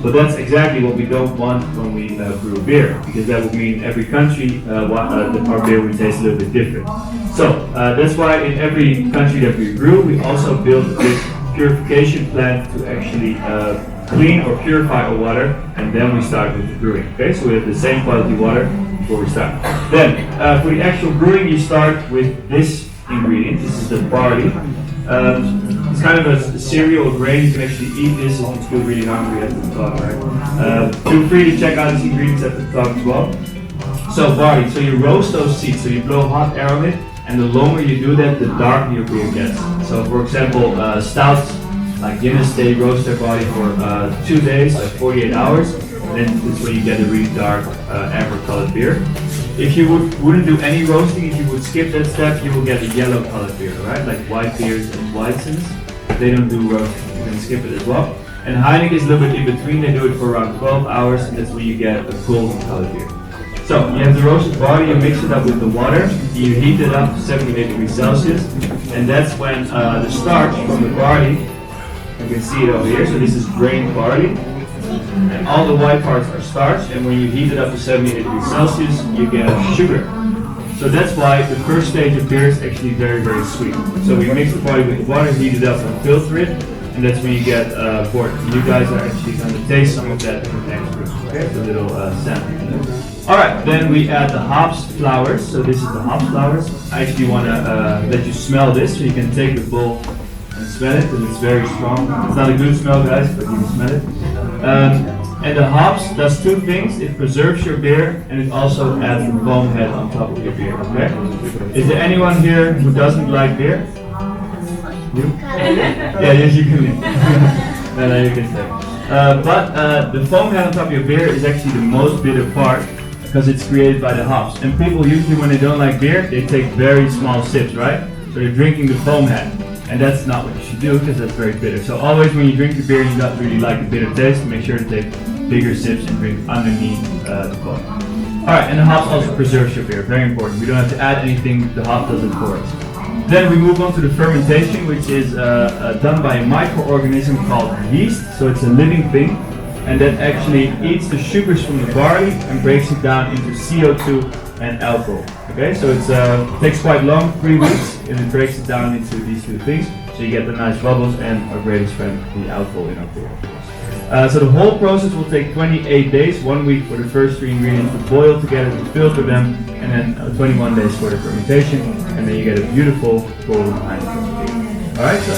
But that's exactly what we don't want when we brew beer, because that would mean every country, our beer would taste a little bit different. So that's why in every country that we brew, we also build a big purification plant to actually clean or purify our water, and then we start with the brewing. Okay, so we have the same quality water before we start. Then for the actual brewing, you start with this ingredient. This is the barley. It's kind of a cereal grain. You can actually eat this if you feel really hungry at the top, right? Feel free to check out these ingredients at the top as well. So barley, so you roast those seeds, so you blow hot air on it, and the longer you do that, the darker your beer gets. So for example, stouts like Guinness, they roast their barley for 2 days, like 48 hours, and then that's when you get a really dark amber colored beer. If you wouldn't do any roasting, if you would skip that step, you will get a yellow colored beer, right? Like white beers and Weizens. They don't do roasting, you can skip it as well. And Heineken is a little bit in between, they do it for around 12 hours, and that's when you get a golden colored beer. So you have the roasted barley, you mix it up with the water, you heat it up to 78 degrees Celsius, and that's when the starch from the barley, you can see it over here, so this is grained barley, and all the white parts are starch, and when you heat it up to 78 degrees Celsius, you get sugar. So that's why the first stage of beer is actually very, very sweet. So we mix the barley with the water, heat it up and filter it, and that's when you get port. You guys are actually going to taste some of that in the next room. Okay, it's a little sample. Alright, then we add the hops flowers. So this is the hops flowers. I actually want to let you smell this, so you can take the bowl and smell it, because it's very strong. It's not a good smell, guys, but you can smell it. And the hops does two things. It preserves your beer, and it also adds the foam head on top of your beer. Okay? Is there anyone here who doesn't like beer? You? Yeah, yes, you can leave. No, you can stay. But the foam head on top of your beer is actually the most bitter part, because it's created by the hops. And people usually, when they don't like beer, they take very small sips, right? So they're drinking the foam head. And that's not what you should do, because that's very bitter. So always when you drink your beer and you don't really like the bitter taste, make sure to take bigger sips and drink underneath the foam. Alright, and the hops also preserves your beer, very important. We don't have to add anything, the hop does it for us. Then we move on to the fermentation, which is done by a microorganism called yeast. So it's a living thing, and that actually eats the sugars from the barley and breaks it down into CO2 and alcohol. Okay, so it takes quite long, 3 weeks, and it breaks it down into these two things. So you get the nice bubbles and our greatest friend, the alcohol in our beer. So the whole process will take 28 days, 1 week for the first 3 ingredients to boil together, to filter them, and then 21 days for the fermentation, and then you get a beautiful golden Heineken. Alright, so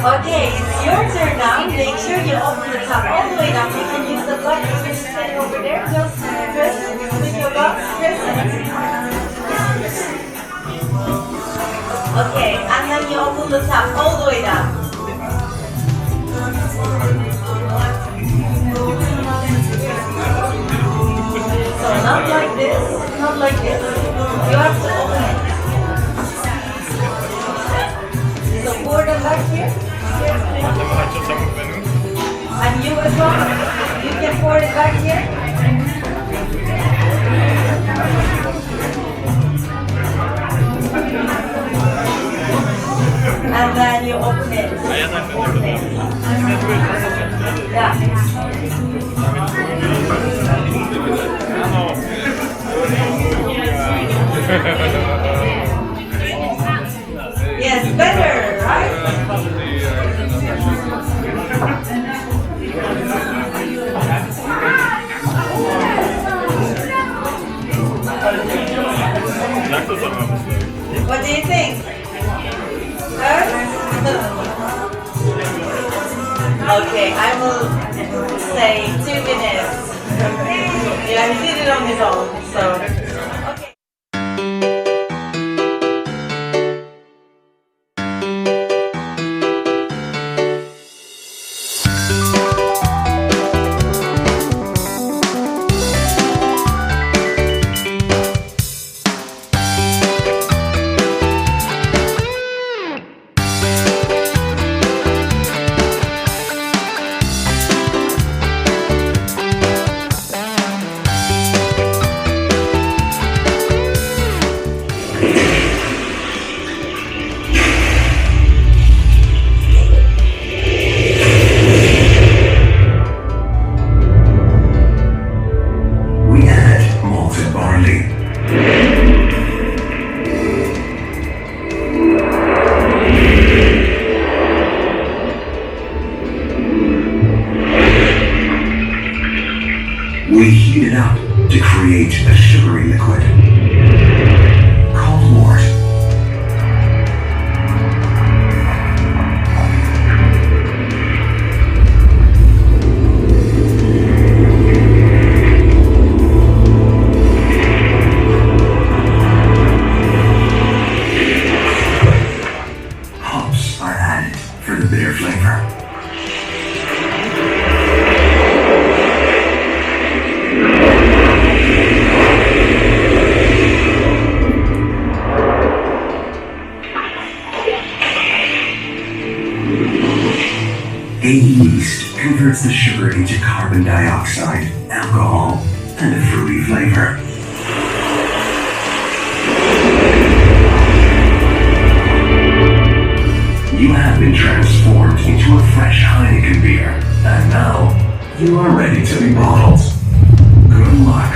okay, it's your turn now. Make sure you open the top all the way down. You can use the buttons which is sitting over there. Just press it with your box. Press it. Okay, and then you open the top all the way down. So not like this, not like this. You have to open it. So pour them back here. And you as well, you can pour it back here. And then you open it. Open it. Yeah. Yes, better, right? What do you think? Okay, I will say 2 minutes. Yeah, he did it on his own, so. Okay. We heat it up to create a sugary liquid called wort. Hops are added for the bitter flavor. A yeast converts the sugar into carbon dioxide, alcohol, and a fruity flavor. You have been transformed into a fresh Heineken beer, and now you are ready to be bottled. Good luck.